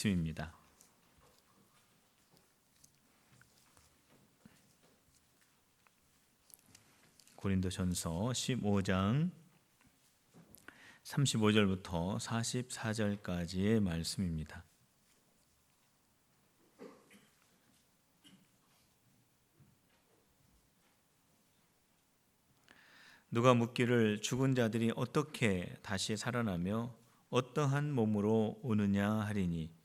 말씀입니다. 고린도전서 15장 35절부터 44절까지의 말씀입니다. 누가 묻기를 죽은 자들이 어떻게 다시 살아나며 어떠한 몸으로 오느냐 하리니,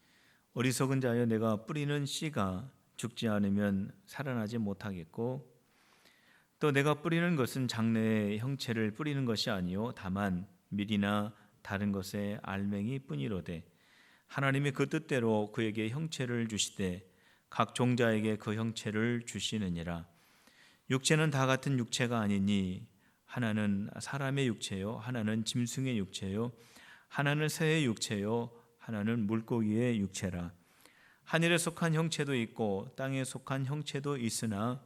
어리석은 자여, 내가 뿌리는 씨가 죽지 않으면 살아나지 못하겠고, 또 내가 뿌리는 것은 장래의 형체를 뿌리는 것이 아니요 다만 밀이나 다른 것의 알맹이 뿐이로되, 하나님이 그 뜻대로 그에게 형체를 주시되 각 종자에게 그 형체를 주시느니라. 육체는 다 같은 육체가 아니니, 하나는 사람의 육체요, 하나는 짐승의 육체요, 하나는 새의 육체요, 하나는 물고기의 육체라. 하늘에 속한 형체도 있고 땅에 속한 형체도 있으나,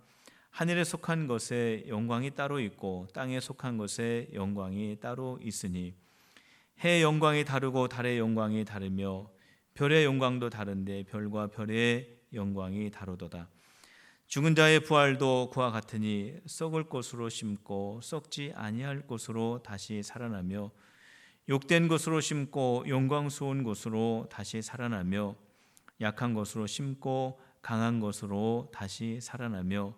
하늘에 속한 것의 영광이 따로 있고 땅에 속한 것의 영광이 따로 있으니, 해의 영광이 다르고 달의 영광이 다르며 별의 영광도 다른데 별과 별의 영광이 다르도다. 죽은 자의 부활도 그와 같으니, 썩을 것으로 심고 썩지 아니할 것으로 다시 살아나며, 욕된 것으로 심고 영광스러운 것으로 다시 살아나며, 약한 것으로 심고 강한 것으로 다시 살아나며,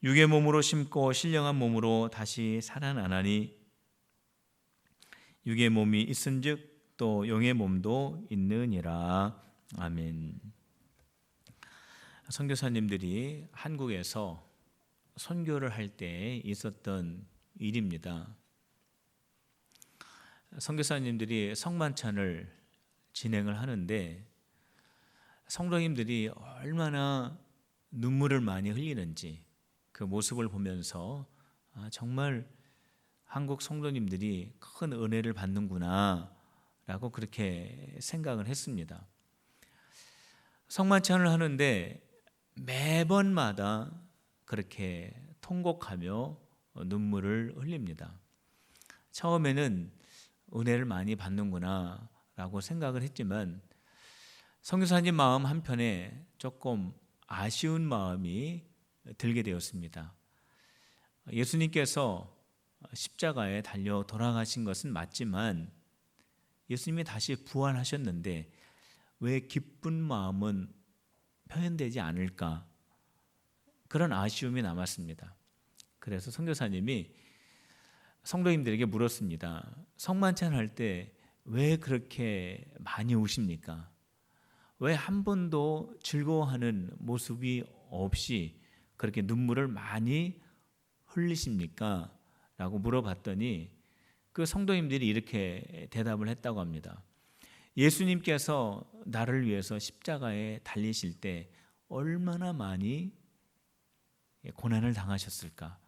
육의 몸으로 심고 신령한 몸으로 다시 살아나나니, 육의 몸이 있은즉 또 영의 몸도 있느니라. 아멘. 선교사님들이 한국에서 선교를 할 때 있었던 일입니다. 선교사님들이 성만찬을 진행을 하는데, 성도님들이 얼마나 눈물을 많이 흘리는지 그 모습을 보면서 정말 한국 성도님들이 큰 은혜를 받는구나 라고 그렇게 생각을 했습니다. 성만찬을 하는데 매번마다 그렇게 통곡하며 눈물을 흘립니다. 처음에는 은혜를 많이 받는구나 라고 생각을 했지만, 선교사님 마음 한편에 조금 아쉬운 마음이 들게 되었습니다. 예수님께서 십자가에 달려 돌아가신 것은 맞지만, 예수님이 다시 부활하셨는데 왜 기쁜 마음은 표현되지 않을까, 그런 아쉬움이 남았습니다. 그래서 선교사님이 성도님들에게 물었습니다. 성만찬 할 때 왜 그렇게 많이 우십니까? 왜 한 번도 즐거워하는 모습이 없이 그렇게 눈물을 많이 흘리십니까? 라고 물어봤더니 그 성도님들이 이렇게 대답을 했다고 합니다. 예수님께서 나를 위해서 십자가에 달리실 때 얼마나 많이 고난을 당하셨을까,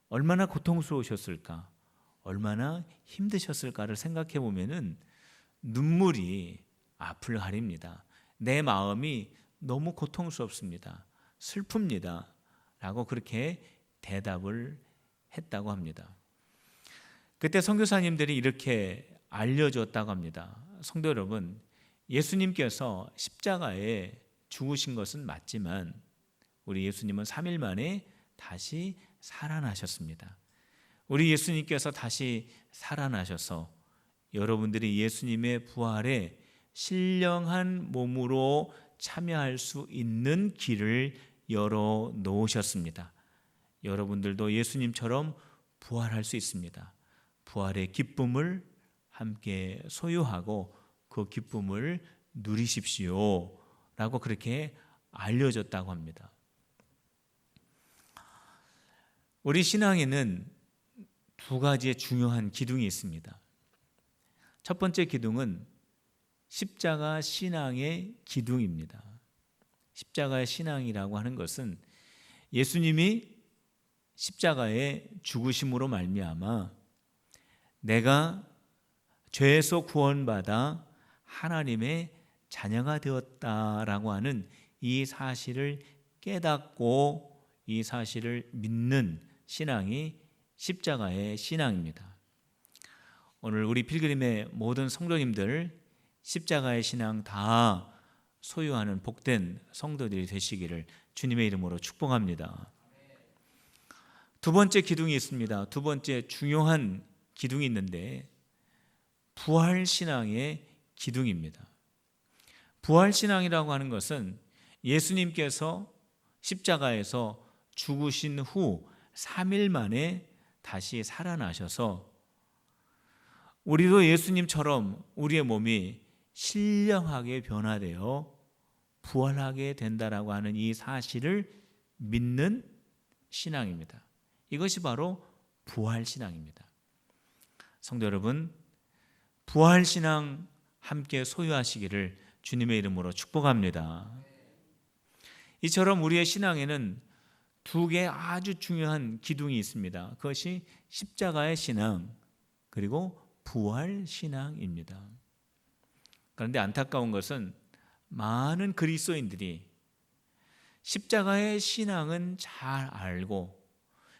얼마나 고통스러우셨을까, 얼마나 힘드셨을까를 생각해 보면은 눈물이 앞을 가립니다. 내 마음이 너무 고통스럽습니다. 슬픕니다. 라고 그렇게 대답을 했다고 합니다. 그때 선교사님들이 이렇게 알려줬다고 합니다. 성도 여러분, 예수님께서 십자가에 죽으신 것은 맞지만 우리 예수님은 3일 만에 다시 살아나셨습니다. 우리 예수님께서 다시 살아나셔서 여러분들이 예수님의 부활에 신령한 몸으로 참여할 수 있는 길을 열어 놓으셨습니다. 여러분들도 예수님처럼 부활할 수 있습니다. 부활의 기쁨을 함께 소유하고 그 기쁨을 누리십시오 라고 그렇게 알려졌다고 합니다. 우리 신앙에는 두 가지의 중요한 기둥이 있습니다. 첫 번째 기둥은 십자가 신앙의 기둥입니다. 십자가의 신앙이라고 하는 것은 예수님이 십자가에 죽으심으로 말미암아 내가 죄에서 구원받아 하나님의 자녀가 되었다라고 하는 이 사실을 깨닫고 이 사실을 믿는 신앙이 십자가의 신앙입니다. 오늘 우리 필그림의 모든 성도님들 십자가의 신앙 다 소유하는 복된 성도들이 되시기를 주님의 이름으로 축복합니다. 두 번째 기둥이 있습니다. 두 번째 중요한 기둥이 있는데 부활신앙의 기둥입니다. 부활신앙이라고 하는 것은 예수님께서 십자가에서 죽으신 후 3일 만에 다시 살아나셔서 우리도 예수님처럼 우리의 몸이 신령하게 변화되어 부활하게 된다라고 하는 이 사실을 믿는 신앙입니다. 이것이 바로 부활신앙입니다. 성도 여러분, 부활신앙 함께 소유하시기를 주님의 이름으로 축복합니다. 이처럼 우리의 신앙에는 두 개의 아주 중요한 기둥이 있습니다. 그것이 십자가의 신앙 그리고 부활신앙입니다. 그런데 안타까운 것은 많은 그리스도인들이 십자가의 신앙은 잘 알고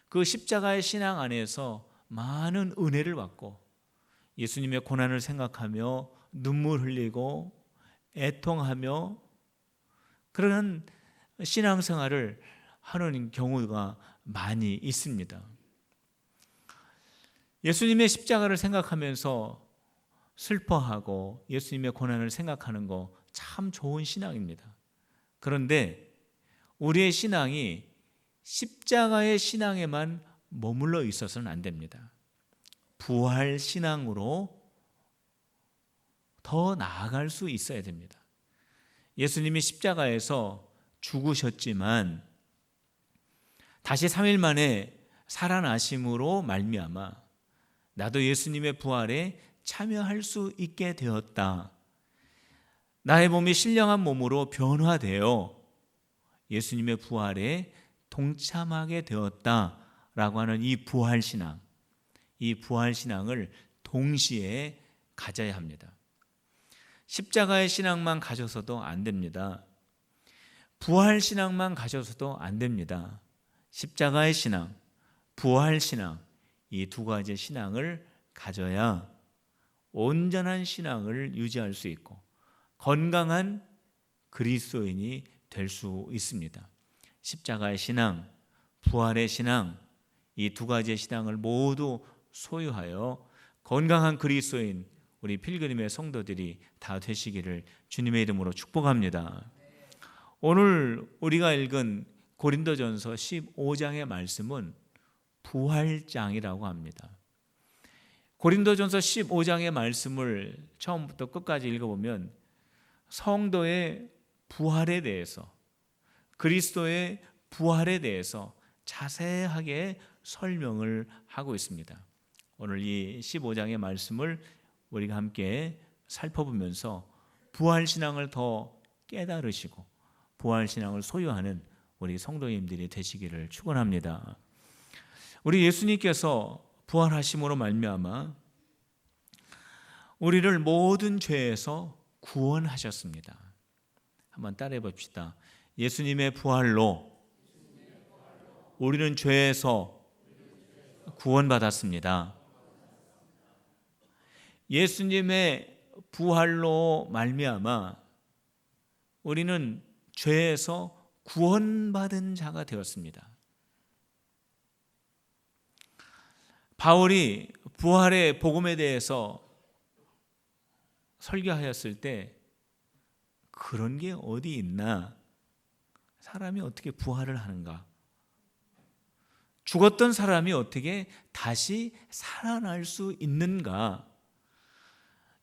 그 십자가의 신앙 안에서 많은 은혜를 받고 예수님의 고난을 생각하며 눈물 흘리고 애통하며 그런 신앙생활을 하는 경우가 많이 있습니다. 예수님의 십자가를 생각하면서 슬퍼하고 예수님의 고난을 생각하는 거 참 좋은 신앙입니다. 그런데 우리의 신앙이 십자가의 신앙에만 머물러 있어서는 안 됩니다. 부활 신앙으로 더 나아갈 수 있어야 됩니다. 예수님이 십자가에서 죽으셨지만 다시 3일 만에 살아나심으로 말미암아 나도 예수님의 부활에 참여할 수 있게 되었다. 나의 몸이 신령한 몸으로 변화되어 예수님의 부활에 동참하게 되었다라고 하는 이 부활신앙, 이 부활신앙을 동시에 가져야 합니다. 십자가의 신앙만 가져서도 안 됩니다. 부활신앙만 가져서도 안 됩니다. 십자가의 신앙, 부활신앙, 이 두 가지 신앙을 가져야 온전한 신앙을 유지할 수 있고 건강한 그리스도인이 될 수 있습니다. 십자가의 신앙, 부활의 신앙, 이 두 가지의 신앙을 모두 소유하여 건강한 그리스도인 우리 필그림의 성도들이 다 되시기를 주님의 이름으로 축복합니다. 오늘 우리가 읽은 고린도전서 15장의 말씀은 부활장이라고 합니다. 고린도전서 15장의 말씀을 처음부터 끝까지 읽어보면 성도의 부활에 대해서, 그리스도의 부활에 대해서 자세하게 설명을 하고 있습니다. 오늘 이 15장의 말씀을 우리가 함께 살펴보면서 부활신앙을 더 깨달으시고 부활신앙을 소유하는 우리 성도님들이 되시기를 축원합니다. 우리 예수님께서 부활하심으로 말미암아 우리를 모든 죄에서 구원하셨습니다. 한번 따라해 봅시다. 예수님의 부활로 우리는 죄에서 구원받았습니다. 예수님의 부활로 말미암아 우리는 죄에서 구원받은 자가 되었습니다. 바울이 부활의 복음에 대해서 설교하였을 때 그런 게 어디 있나? 사람이 어떻게 부활을 하는가? 죽었던 사람이 어떻게 다시 살아날 수 있는가?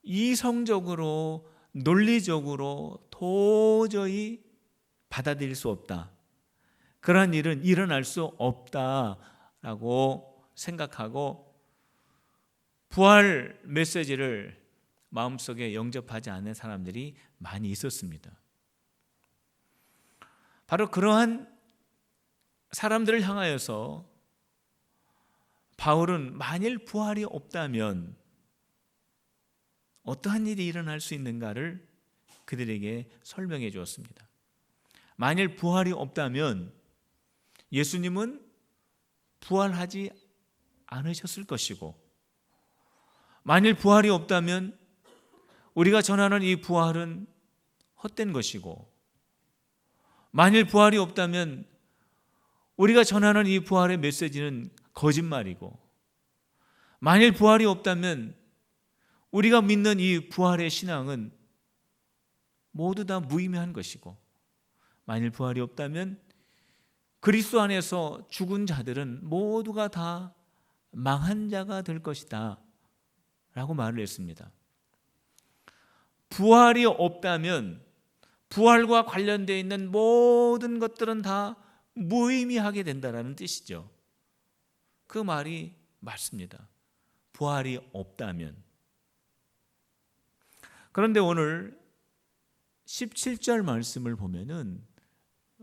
이성적으로 논리적으로 도저히 받아들일 수 없다. 그러한 일은 일어날 수 없다라고 생각하고 부활 메시지를 마음속에 영접하지 않는 사람들이 많이 있었습니다. 바로 그러한 사람들을 향하여서 바울은 만일 부활이 없다면 어떠한 일이 일어날 수 있는가를 그들에게 설명해 주었습니다. 만일 부활이 없다면 예수님은 부활하지 않으셨을 것이고, 만일 부활이 없다면 우리가 전하는 이 부활은 헛된 것이고, 만일 부활이 없다면 우리가 전하는 이 부활의 메시지는 거짓말이고, 만일 부활이 없다면 우리가 믿는 이 부활의 신앙은 모두 다 무의미한 것이고, 만일 부활이 없다면 그리스도 안에서 죽은 자들은 모두가 다 망한 자가 될 것이다 라고 말을 했습니다. 부활이 없다면 부활과 관련되어 있는 모든 것들은 다 무의미하게 된다는 뜻이죠. 그 말이 맞습니다. 부활이 없다면. 그런데 오늘 17절 말씀을 보면은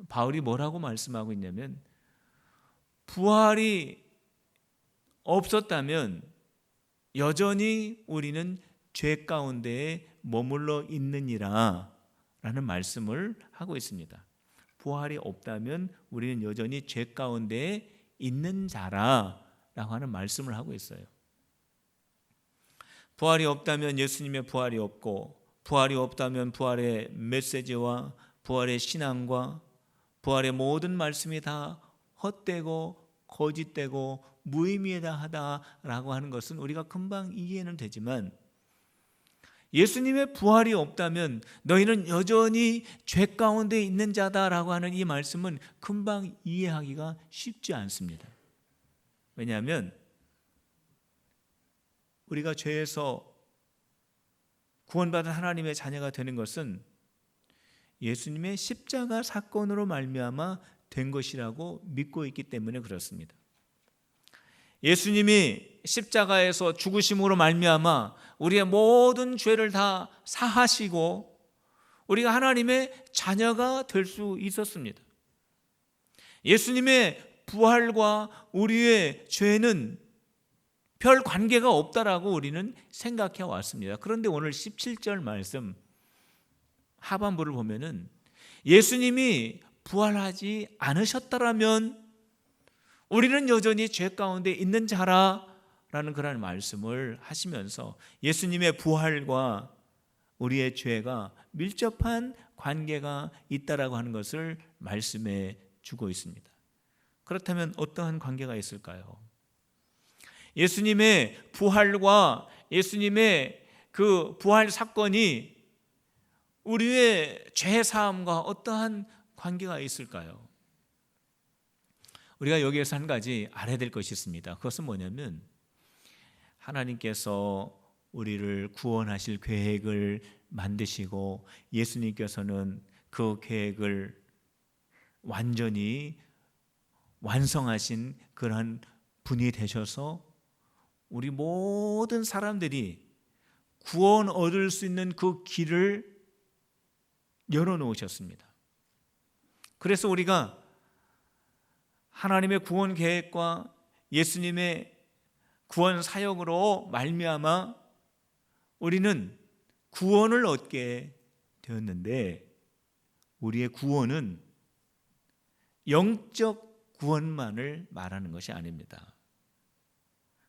바울이 뭐라고 말씀하고 있냐면, 부활이 없었다면 여전히 우리는 죄 가운데에 머물러 있느니라 라는 말씀을 하고 있습니다. 부활이 없다면 우리는 여전히 죄 가운데에 있는 자라 라고 하는 말씀을 하고 있어요. 부활이 없다면 예수님의 부활이 없고, 부활이 없다면 부활의 메시지와 부활의 신앙과 부활의 모든 말씀이 다 헛되고 거짓되고 무의미하다라고 하는 것은 우리가 금방 이해는 되지만, 예수님의 부활이 없다면 너희는 여전히 죄 가운데 있는 자다라고 하는 이 말씀은 금방 이해하기가 쉽지 않습니다. 왜냐하면 우리가 죄에서 구원받은 하나님의 자녀가 되는 것은 예수님의 십자가 사건으로 말미암아 된 것이라고 믿고 있기 때문에 그렇습니다. 예수님이 십자가에서 죽으심으로 말미암아 우리의 모든 죄를 다 사하시고 우리가 하나님의 자녀가 될 수 있었습니다. 예수님의 부활과 우리의 죄는 별 관계가 없다라고 우리는 생각해 왔습니다. 그런데 오늘 17절 말씀 하반부를 보면은 예수님이 부활하지 않으셨다라면 우리는 여전히 죄 가운데 있는 자라라는 그런 말씀을 하시면서 예수님의 부활과 우리의 죄가 밀접한 관계가 있다라고 하는 것을 말씀해 주고 있습니다. 그렇다면 어떠한 관계가 있을까요? 예수님의 부활과 예수님의 그 부활 사건이 우리의 죄 사함과 어떠한 관계가 있을까요? 우리가 여기에서 한 가지 알아야 될 것이 있습니다. 그것은 뭐냐면, 하나님께서 우리를 구원하실 계획을 만드시고 예수님께서는 그 계획을 완전히 완성하신 그러한 분이 되셔서 우리 모든 사람들이 구원 얻을 수 있는 그 길을 열어놓으셨습니다. 그래서 우리가 하나님의 구원 계획과 예수님의 구원 사역으로 말미암아 우리는 구원을 얻게 되었는데, 우리의 구원은 영적 구원만을 말하는 것이 아닙니다.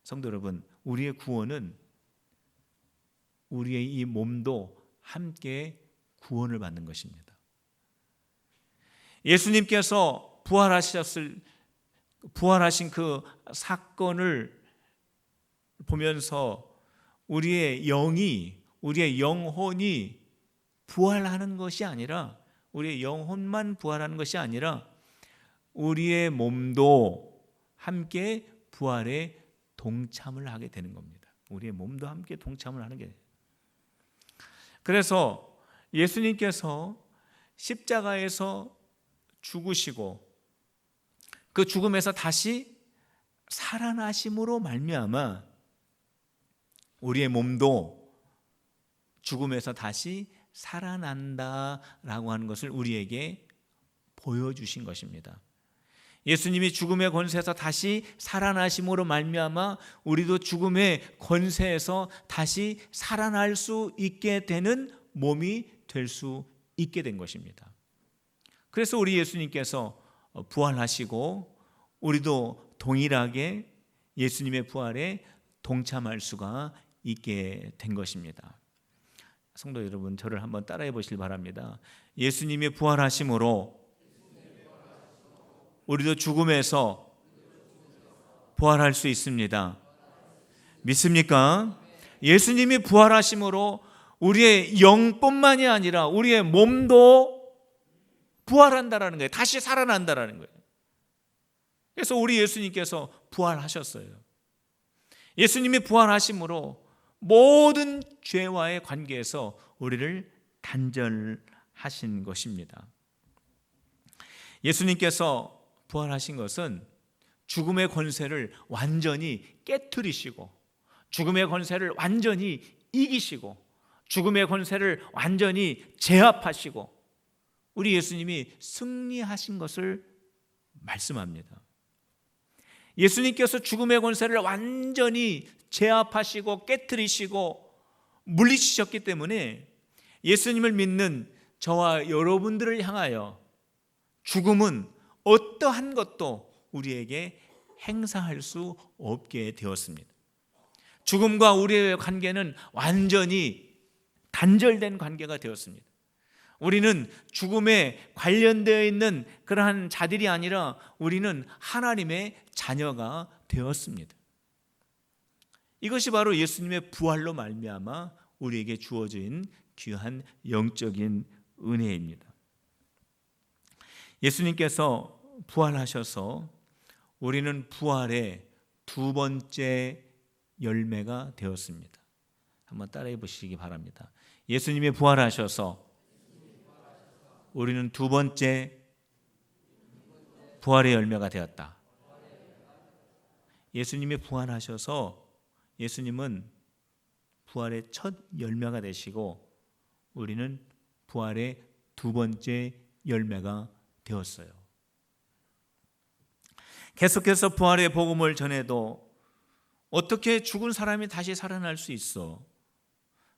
성도 여러분, 우리의 구원은 우리의 이 몸도 함께 구원을 받는 것입니다. 예수님께서 부활하신 그 사건을 보면서 우리의 영이, 우리의 영혼이 부활하는 것이 아니라, 우리의 영혼만 부활하는 것이 아니라 우리의 몸도 함께 부활에 동참을 하게 되는 겁니다. 우리의 몸도 함께 동참을 하는 게. 그래서 예수님께서 십자가에서 죽으시고 그 죽음에서 다시 살아나심으로 말미암아 우리의 몸도 죽음에서 다시 살아난다라고 하는 것을 우리에게 보여주신 것입니다. 예수님이 죽음의 권세에서 다시 살아나심으로 말미암아 우리도 죽음의 권세에서 다시 살아날 수 있게 되는 몸이 될 수 있게 된 것입니다. 그래서 우리 예수님께서 부활하시고 우리도 동일하게 예수님의 부활에 동참할 수가 있게 된 것입니다. 성도 여러분, 저를 한번 따라해 보시길 바랍니다. 예수님이 부활하심으로 우리도 죽음에서 부활할 수 있습니다. 믿습니까? 예수님이 부활하심으로 우리의 영뿐만이 아니라 우리의 몸도 부활한다라는 거예요. 다시 살아난다라는 거예요. 그래서 우리 예수님께서 부활하셨어요. 예수님이 부활하심으로 모든 죄와의 관계에서 우리를 단절하신 것입니다. 예수님께서 부활하신 것은 죽음의 권세를 완전히 깨트리시고 죽음의 권세를 완전히 이기시고 죽음의 권세를 완전히 제압하시고 우리 예수님이 승리하신 것을 말씀합니다. 예수님께서 죽음의 권세를 완전히 제압하시고 깨트리시고 물리치셨기 때문에 예수님을 믿는 저와 여러분들을 향하여 죽음은 어떠한 것도 우리에게 행사할 수 없게 되었습니다. 죽음과 우리의 관계는 완전히 단절된 관계가 되었습니다. 우리는 죽음에 관련되어 있는 그러한 자들이 아니라 우리는 하나님의 자녀가 되었습니다. 이것이 바로 예수님의 부활로 말미암아 우리에게 주어진 귀한 영적인 은혜입니다. 예수님께서 부활하셔서 우리는 부활의 두 번째 열매가 되었습니다. 한번 따라해 보시기 바랍니다. 예수님이 부활하셔서 우리는 두 번째 부활의 열매가 되었다. 예수님이 부활하셔서 예수님은 부활의 첫 열매가 되시고 우리는 부활의 두 번째 열매가 되었어요. 계속해서 부활의 복음을 전해도 어떻게 죽은 사람이 다시 살아날 수 있어?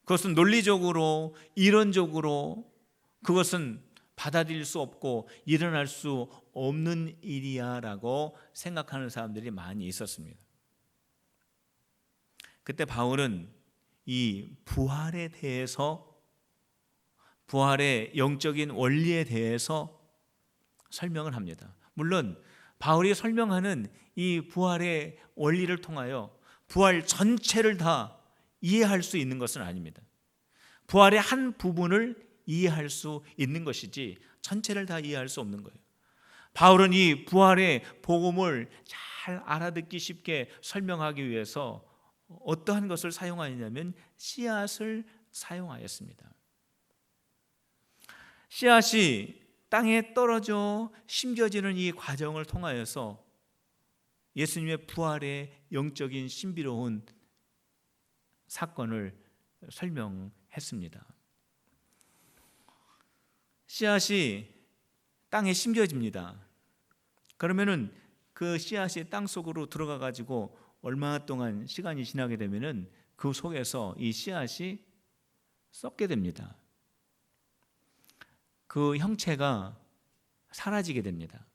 그것은 논리적으로, 이론적으로 그것은 받아들일 수 없고 일어날 수 없는 일이야 라고 생각하는 사람들이 많이 있었습니다. 그때 바울은 이 부활에 대해서, 부활의 영적인 원리에 대해서 설명을 합니다. 물론 바울이 설명하는 이 부활의 원리를 통하여 부활 전체를 다 이해할 수 있는 것은 아닙니다. 부활의 한 부분을 이해할 수 있는 것이지 전체를 다 이해할 수 없는 거예요. 바울은 이 부활의 복음을 잘 알아듣기 쉽게 설명하기 위해서 어떠한 것을 사용하였냐면 씨앗을 사용하였습니다. 씨앗이 땅에 떨어져 심겨지는 이 과정을 통하여서 예수님의 부활의 영적인 신비로운 사건을 설명했습니다. 씨앗이 땅에 심겨집니다. 그러면은 그 씨앗이 땅 속으로 들어가 가지고 얼마 동안 시간이 지나게 되면은 그 속에서 이 씨앗이 썩게 됩니다. 그 형체가 사라지게 됩니다.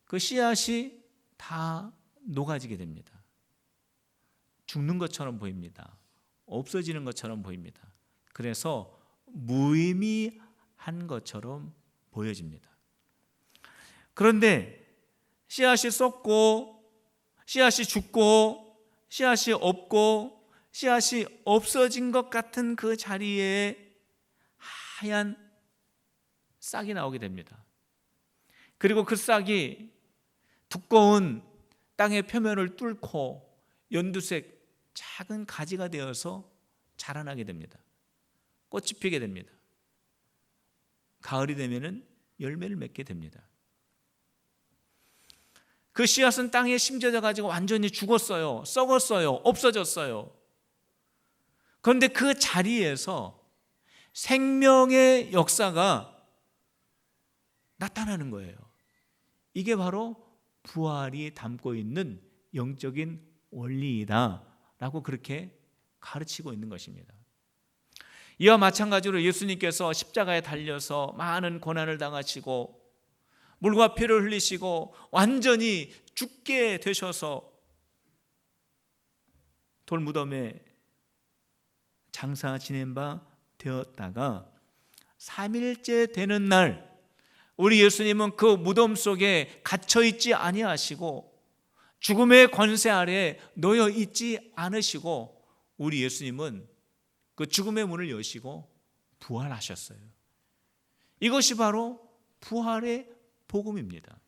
그 씨앗이 다 녹아지게 됩니다. 죽는 것처럼 보입니다. 없어지는 것처럼 보입니다. 그래서 무의미한 것처럼 보여집니다. 그런데 씨앗이 썩고 씨앗이 죽고 씨앗이 없고 씨앗이 없어진 것 같은 그 자리에 하얀 싹이 나오게 됩니다. 그리고 그 싹이 두꺼운 땅의 표면을 뚫고 연두색 작은 가지가 되어서 자라나게 됩니다. 꽃이 피게 됩니다. 가을이 되면은 열매를 맺게 됩니다. 그 씨앗은 땅에 심겨져 가지고 완전히 죽었어요. 썩었어요. 없어졌어요. 그런데 그 자리에서 생명의 역사가 나타나는 거예요. 이게 바로 부활이 담고 있는 영적인 원리이다라고 그렇게 가르치고 있는 것입니다. 이와 마찬가지로 예수님께서 십자가에 달려서 많은 고난을 당하시고 물과 피를 흘리시고 완전히 죽게 되셔서 돌무덤에 장사 지낸 바 되었다가 3일째 되는 날 우리 예수님은 그 무덤 속에 갇혀 있지 아니하시고 죽음의 권세 아래 놓여 있지 않으시고 우리 예수님은 그 죽음의 문을 여시고 부활하셨어요. 이것이 바로 부활의 복음입니다.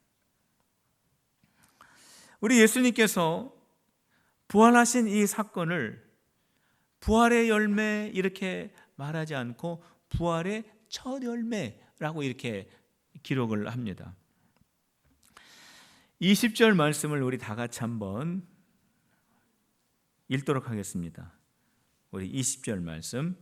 우리 예수님께서 부활하신 이 사건을 부활의 열매 이렇게 말하지 않고 부활의 첫 열매라고 이렇게 기록을 합니다. 20절 말씀을 우리 다 같이 한번 읽도록 하겠습니다. 우리 20절 말씀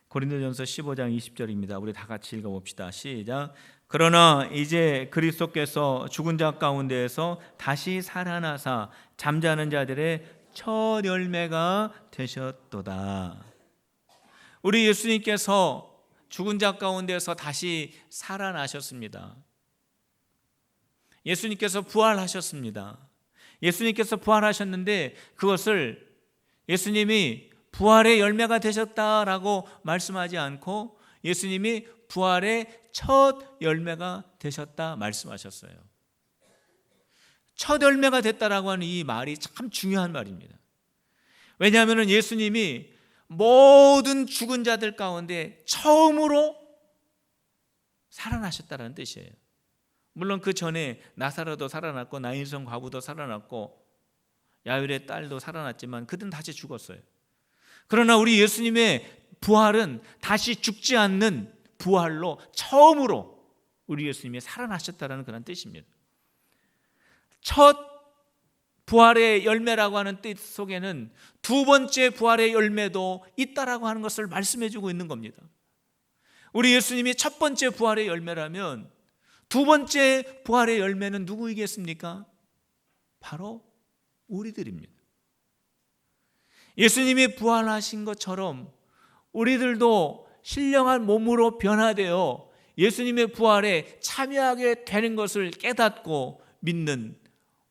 고린도전서 15장 20절입니다. 우리 다 같이 읽어봅시다. 시작. 그러나 이제 그리스도께서 죽은 자 가운데에서 다시 살아나사 잠자는 자들의 첫 열매가 되셨도다. 우리 예수님께서 죽은 자 가운데서 다시 살아나셨습니다. 예수님께서 부활하셨습니다. 예수님께서 부활하셨는데 그것을 예수님이 부활의 열매가 되셨다라고 말씀하지 않고 예수님이 부활의 첫 열매가 되셨다 말씀하셨어요. 첫 열매가 됐다라고 하는 이 말이 참 중요한 말입니다. 왜냐하면 예수님이 모든 죽은 자들 가운데 처음으로 살아나셨다는 뜻이에요. 물론 그 전에 나사로도 살아났고 나인성 과부도 살아났고 야일의 딸도 살아났지만 그들은 다시 죽었어요. 그러나 우리 예수님의 부활은 다시 죽지 않는 부활로 처음으로 우리 예수님이 살아나셨다는 그런 뜻입니다. 첫 부활의 열매라고 하는 뜻 속에는 두 번째 부활의 열매도 있다라고 하는 것을 말씀해 주고 있는 겁니다. 우리 예수님이 첫 번째 부활의 열매라면 두 번째 부활의 열매는 누구이겠습니까? 바로 우리들입니다. 예수님이 부활하신 것처럼 우리들도 신령한 몸으로 변화되어 예수님의 부활에 참여하게 되는 것을 깨닫고 믿는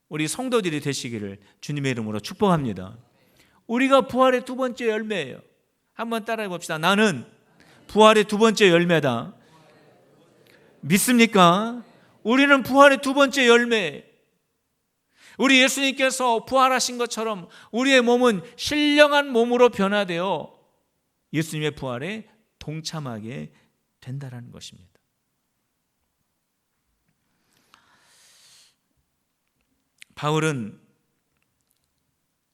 우리 성도들이 되시기를 주님의 이름으로 축복합니다. 우리가 부활의 두 번째 열매예요. 한번 따라해 봅시다. 나는 부활의 두 번째 열매다. 믿습니까? 우리는 부활의 두 번째 열매예요. 우리 예수님께서 부활하신 것처럼 우리의 몸은 신령한 몸으로 변화되어 예수님의 부활에 동참하게 된다는 것입니다. 바울은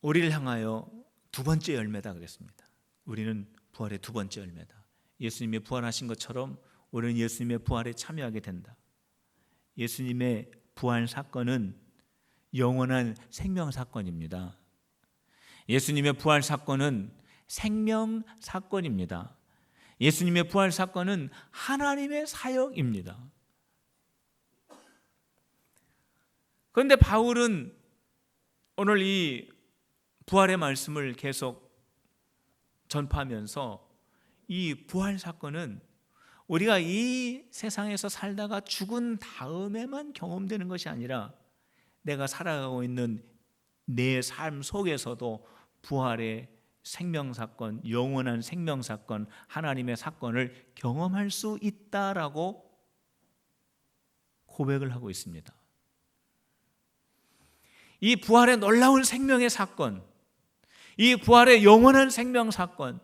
우리를 향하여 두 번째 열매다 그랬습니다. 우리는 부활의 두 번째 열매다. 예수님이 부활하신 것처럼 우리는 예수님의 부활에 참여하게 된다. 예수님의 부활 사건은 영원한 생명 사건입니다. 예수님의 부활 사건은 생명 사건입니다. 예수님의 부활 사건은 하나님의 사역입니다. 그런데 바울은 오늘 이 부활의 말씀을 계속 전파하면서 이 부활 사건은 우리가 이 세상에서 살다가 죽은 다음에만 경험되는 것이 아니라 내가 살아가고 있는 내 삶 속에서도 부활의 생명사건, 영원한 생명사건, 하나님의 사건을 경험할 수 있다라고 고백을 하고 있습니다. 이 부활의 놀라운 생명의 사건, 이 부활의 영원한 생명사건,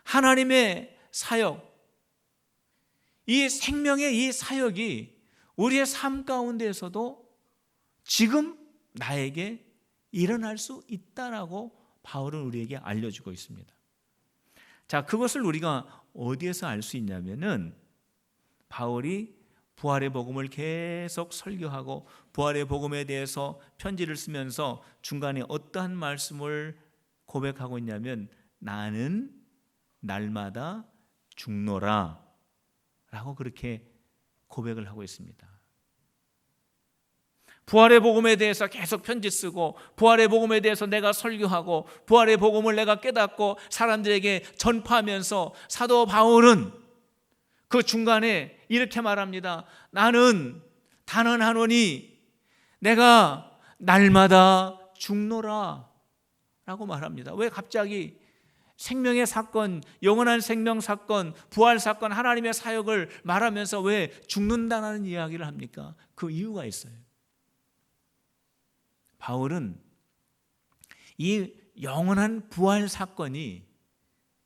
하나님의 사역, 이 생명의 이 사역이 우리의 삶 가운데에서도 지금 나에게 일어날 수 있다라고 바울은 우리에게 알려주고 있습니다. 자, 그것을 우리가 어디에서 알 수 있냐면은 바울이 부활의 복음을 계속 설교하고 부활의 복음에 대해서 편지를 쓰면서 중간에 어떠한 말씀을 고백하고 있냐면 나는 날마다 죽노라 라고 그렇게 고백을 하고 있습니다. 부활의 복음에 대해서 계속 편지 쓰고 부활의 복음에 대해서 내가 설교하고 부활의 복음을 내가 깨닫고 사람들에게 전파하면서 사도 바울은 그 중간에 이렇게 말합니다. 나는 단언하노니 내가 날마다 죽노라 라고 말합니다. 왜 갑자기 생명의 사건, 영원한 생명 사건, 부활 사건, 하나님의 사역을 말하면서 왜 죽는다는 이야기를 합니까? 그 이유가 있어요. 바울은 이 영원한 부활 사건이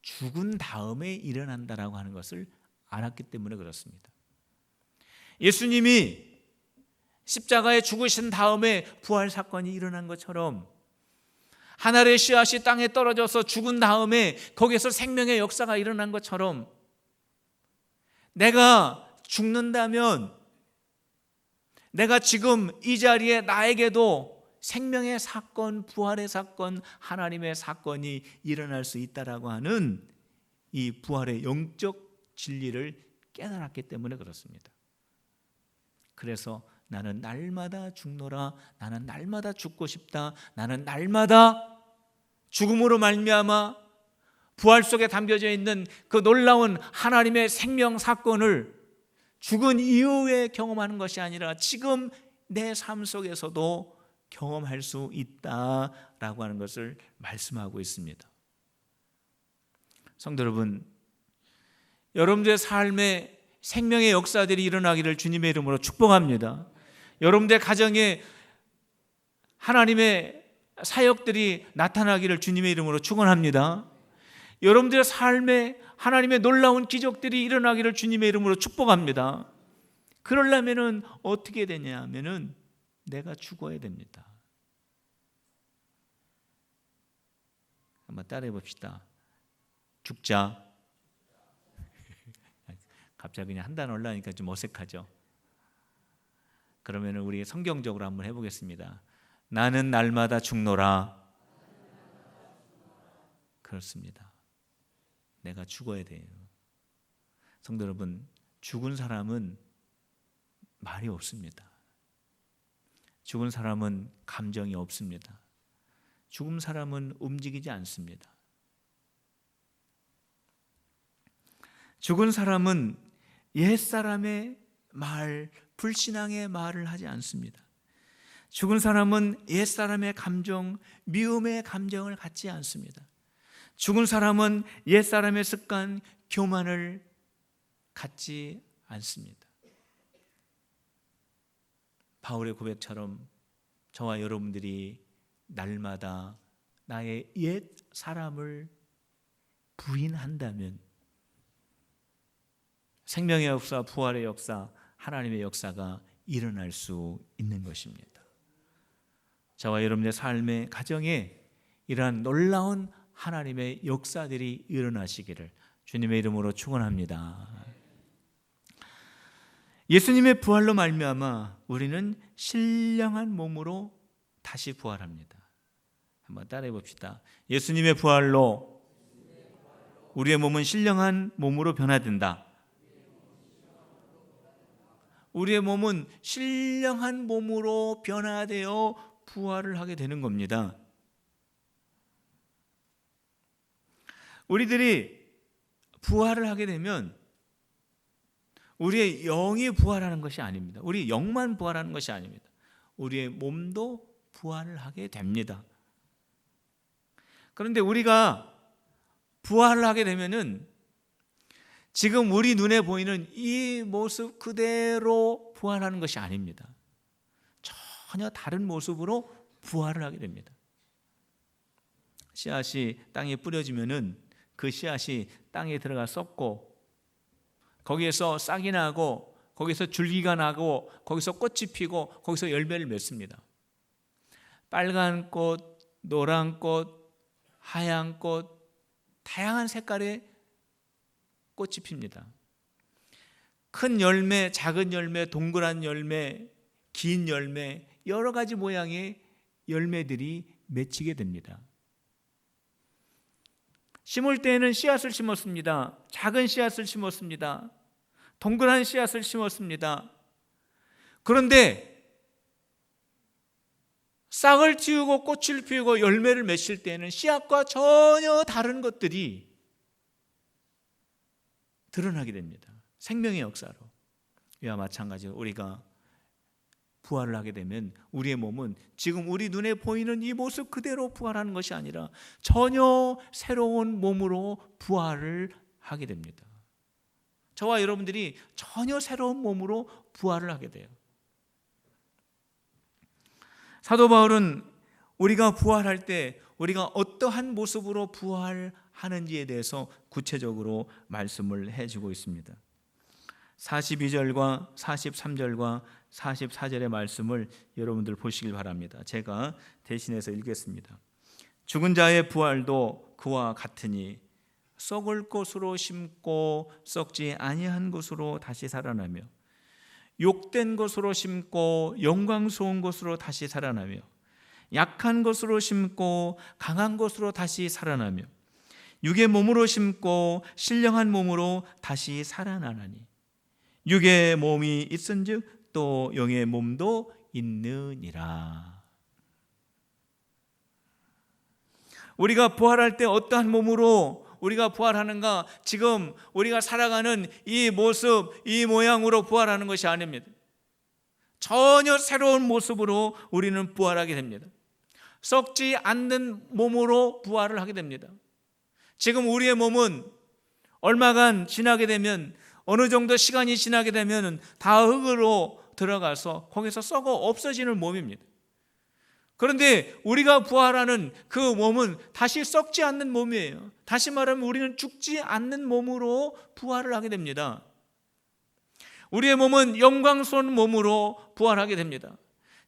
죽은 다음에 일어난다라고 하는 것을 알았기 때문에 그렇습니다. 예수님이 십자가에 죽으신 다음에 부활 사건이 일어난 것처럼 하늘의 씨앗이 땅에 떨어져서 죽은 다음에 거기에서 생명의 역사가 일어난 것처럼 내가 죽는다면 내가 지금 이 자리에 나에게도 생명의 사건, 부활의 사건, 하나님의 사건이 일어날 수 있다라고 하는 이 부활의 영적 진리를 깨달았기 때문에 그렇습니다. 그래서 나는 날마다 죽노라, 나는 날마다 죽고 싶다, 나는 날마다 죽음으로 말미암아 부활 속에 담겨져 있는 그 놀라운 하나님의 생명 사건을 죽은 이후에 경험하는 것이 아니라 지금 내 삶 속에서도 경험할 수 있다라고 하는 것을 말씀하고 있습니다. 성도 여러분, 여러분들의 삶에 생명의 역사들이 일어나기를 주님의 이름으로 축복합니다. 여러분들의 가정에 하나님의 사역들이 나타나기를 주님의 이름으로 축원합니다. 여러분들의 삶에 하나님의 놀라운 기적들이 일어나기를 주님의 이름으로 축복합니다. 그러려면은 어떻게 되냐 하면은 내가 죽어야 됩니다. 한번 따라해 봅시다. 죽자. 갑자기 그냥 한 단어 올라오니까 좀 어색하죠. 그러면 우리 성경적으로 한번 해보겠습니다. 나는 날마다 죽노라. 그렇습니다. 내가 죽어야 돼요. 성도 여러분, 죽은 사람은 말이 없습니다. 죽은 사람은 감정이 없습니다. 죽은 사람은 움직이지 않습니다. 죽은 사람은 옛사람의 말, 불신앙의 말을 하지 않습니다. 죽은 사람은 옛사람의 감정, 미움의 감정을 갖지 않습니다. 죽은 사람은 옛사람의 습관, 교만을 갖지 않습니다. 바울의 고백처럼 저와 여러분들이 날마다 나의 옛 사람을 부인한다면 생명의 역사, 부활의 역사, 하나님의 역사가 일어날 수 있는 것입니다. 저와 여러분의 삶의 가정에 이러한 놀라운 하나님의 역사들이 일어나시기를 주님의 이름으로 축원합니다. 예수님의 부활로 말미암아 우리는 신령한 몸으로 다시 부활합니다. 한번 따라해 봅시다. 예수님의 부활로 우리의 몸은 신령한 몸으로 변화된다. 우리의 몸은 신령한 몸으로 변화되어 부활을 하게 되는 겁니다. 우리들이 부활을 하게 되면 우리의 영이 부활하는 것이 아닙니다. 우리 영만 부활하는 것이 아닙니다. 우리의 몸도 부활을 하게 됩니다. 그런데 우리가 부활을 하게 되면은 지금 우리 눈에 보이는 이 모습 그대로 부활하는 것이 아닙니다. 전혀 다른 모습으로 부활을 하게 됩니다. 씨앗이 땅에 뿌려지면은 그 씨앗이 땅에 들어가 썩고 거기에서 싹이 나고 거기서 줄기가 나고 거기서 꽃이 피고 거기서 열매를 맺습니다. 빨간 꽃, 노란 꽃, 하얀 꽃, 다양한 색깔의 꽃이 핍니다. 큰 열매, 작은 열매, 동그란 열매, 긴 열매, 여러 가지 모양의 열매들이 맺히게 됩니다. 심을 때에는 씨앗을 심었습니다. 작은 씨앗을 심었습니다. 동그란 씨앗을 심었습니다. 그런데 싹을 틔우고 꽃을 피우고 열매를 맺힐 때에는 씨앗과 전혀 다른 것들이 드러나게 됩니다. 생명의 역사로. 이와 마찬가지로 우리가 부활을 하게 되면 우리의 몸은 지금 우리 눈에 보이는 이 모습 그대로 부활하는 것이 아니라 전혀 새로운 몸으로 부활을 하게 됩니다. 저와 여러분들이 전혀 새로운 몸으로 부활을 하게 돼요. 사도 바울은 우리가 부활할 때 우리가 어떠한 모습으로 부활하는지에 대해서 구체적으로 말씀을 해주고 있습니다. 42절과 43절과 44절의 말씀을 여러분들 보시길 바랍니다. 제가 대신해서 읽겠습니다. 죽은 자의 부활도 그와 같으니 썩을 것으로 심고 썩지 아니한 것으로 다시 살아나며 욕된 것으로 심고 영광스러운 것으로 다시 살아나며 약한 것으로 심고 강한 것으로 다시 살아나며 육의 몸으로 심고 신령한 몸으로 다시 살아나나니 육의 몸이 있은즉 또 영의 몸도 있느니라. 우리가 부활할 때 어떠한 몸으로 우리가 부활하는가? 지금 우리가 살아가는 이 모습, 이 모양으로 부활하는 것이 아닙니다. 전혀 새로운 모습으로 우리는 부활하게 됩니다. 썩지 않는 몸으로 부활을 하게 됩니다. 지금 우리의 몸은 얼마간 지나게 되면, 어느 정도 시간이 지나게 되면 다 흙으로 들어가서 거기서 썩어 없어지는 몸입니다. 그런데 우리가 부활하는 그 몸은 다시 썩지 않는 몸이에요. 다시 말하면 우리는 죽지 않는 몸으로 부활을 하게 됩니다. 우리의 몸은 영광스러운 몸으로 부활하게 됩니다.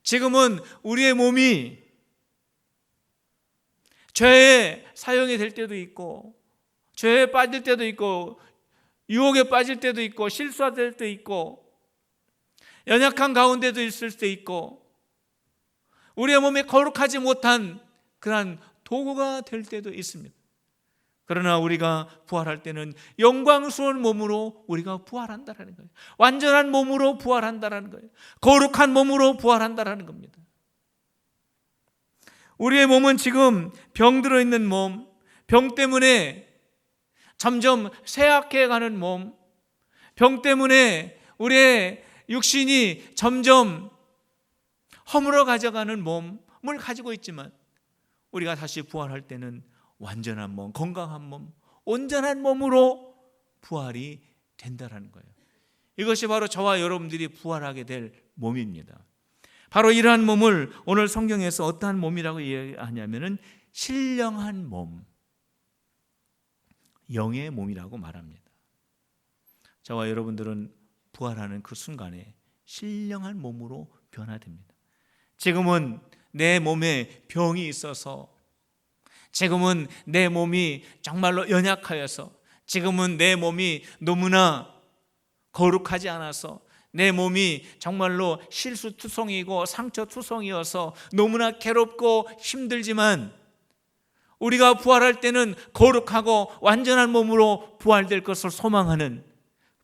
지금은 우리의 몸이 죄에 사용이 될 때도 있고, 죄에 빠질 때도 있고, 유혹에 빠질 때도 있고, 실수할 때도 있고, 연약한 가운데도 있을 때 있고, 우리의 몸에 거룩하지 못한 그러한 도구가 될 때도 있습니다. 그러나 우리가 부활할 때는 영광스러운 몸으로 우리가 부활한다라는 거예요. 완전한 몸으로 부활한다라는 거예요. 거룩한 몸으로 부활한다라는 겁니다. 우리의 몸은 지금 병들어 있는 몸, 병 때문에 점점 쇠약해가는 몸, 병 때문에 우리의 육신이 점점 허물어 가져가는 몸을 가지고 있지만, 우리가 다시 부활할 때는 완전한 몸, 건강한 몸, 온전한 몸으로 부활이 된다는 거예요. 이것이 바로 저와 여러분들이 부활하게 될 몸입니다. 바로 이러한 몸을 오늘 성경에서 어떠한 몸이라고 이야기하냐면은 신령한 몸, 영의 몸이라고 말합니다. 저와 여러분들은 부활하는 그 순간에 신령한 몸으로 변화됩니다. 지금은 내 몸에 병이 있어서, 지금은 내 몸이 정말로 연약하여서, 지금은 내 몸이 너무나 거룩하지 않아서, 내 몸이 정말로 실수투성이고 상처투성이어서 너무나 괴롭고 힘들지만, 우리가 부활할 때는 거룩하고 완전한 몸으로 부활될 것을 소망하는,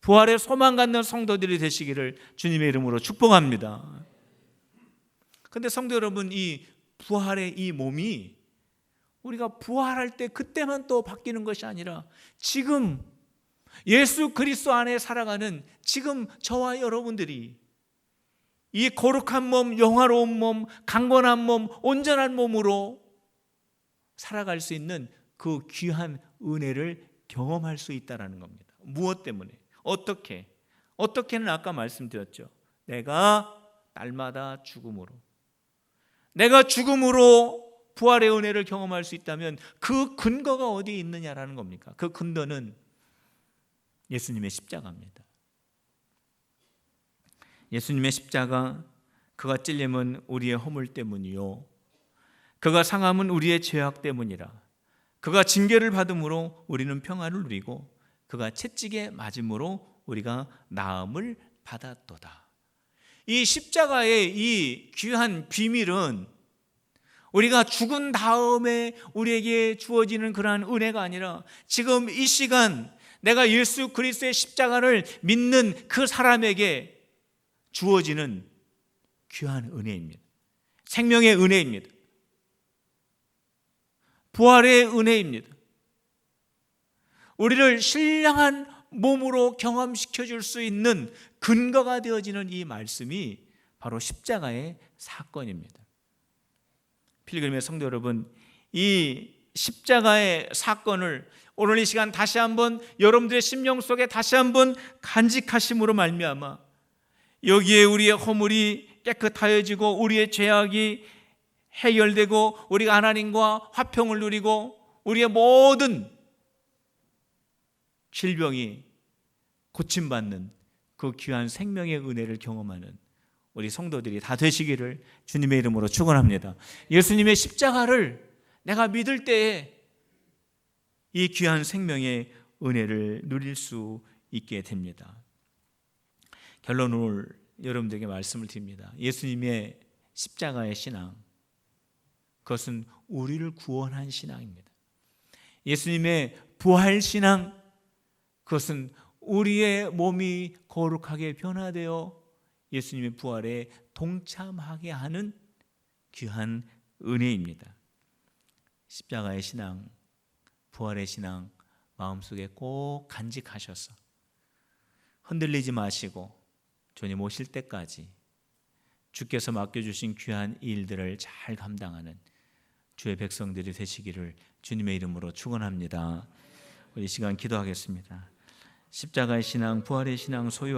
부활의 소망 갖는 성도들이 되시기를 주님의 이름으로 축복합니다. 그런데 성도 여러분, 이 부활의 이 몸이 우리가 부활할 때 그때만 또 바뀌는 것이 아니라 지금 예수 그리스도 안에 살아가는 지금 저와 여러분들이 이 거룩한 몸, 영화로운 몸, 강건한 몸, 온전한 몸으로 살아갈 수 있는 그 귀한 은혜를 경험할 수 있다는 겁니다. 무엇 때문에? 어떻게? 어떻게는 아까 말씀드렸죠. 내가 날마다 죽음으로, 내가 죽음으로 부활의 은혜를 경험할 수 있다면 그 근거가 어디에 있느냐라는 겁니까? 그 근거는 예수님의 십자가입니다. 예수님의 십자가, 그가 찔림은 우리의 허물 때문이요, 그가 상함은 우리의 죄악 때문이라. 그가 징계를 받음으로 우리는 평안을 누리고 그가 채찍에 맞음으로 우리가 나음을 받았도다. 이 십자가의 이 귀한 비밀은 우리가 죽은 다음에 우리에게 주어지는 그러한 은혜가 아니라 지금 이 시간 내가 예수 그리스도의 십자가를 믿는 그 사람에게 주어지는 귀한 은혜입니다. 생명의 은혜입니다. 부활의 은혜입니다. 우리를 신령한 몸으로 경험시켜 줄 수 있는 근거가 되어지는 이 말씀이 바로 십자가의 사건입니다. 필그림의 성도 여러분, 이 십자가의 사건을 오늘 이 시간 다시 한번 여러분들의 심령 속에 다시 한번 간직하심으로 말미암아 여기에 우리의 허물이 깨끗하여지고 우리의 죄악이 해결되고 우리가 하나님과 화평을 누리고 우리의 모든 질병이 고침받는 그 귀한 생명의 은혜를 경험하는 우리 성도들이 다 되시기를 주님의 이름으로 축원합니다. 예수님의 십자가를 내가 믿을 때에 이 귀한 생명의 은혜를 누릴 수 있게 됩니다. 결론을 여러분들에게 말씀을 드립니다. 예수님의 십자가의 신앙, 그것은 우리를 구원한 신앙입니다. 예수님의 부활 신앙, 그것은 우리의 몸이 거룩하게 변화되어 예수님의 부활에 동참하게 하는 귀한 은혜입니다. 십자가의 신앙, 부활의 신앙 마음속에 꼭 간직하셔서 흔들리지 마시고 주님 오실 때까지 주께서 맡겨주신 귀한 일들을 잘 감당하는 주의 백성들이 되시기를 주님의 이름으로 축원합니다. 우리 이 시간 기도하겠습니다. 십자가의 신앙, 부활의 신앙 소유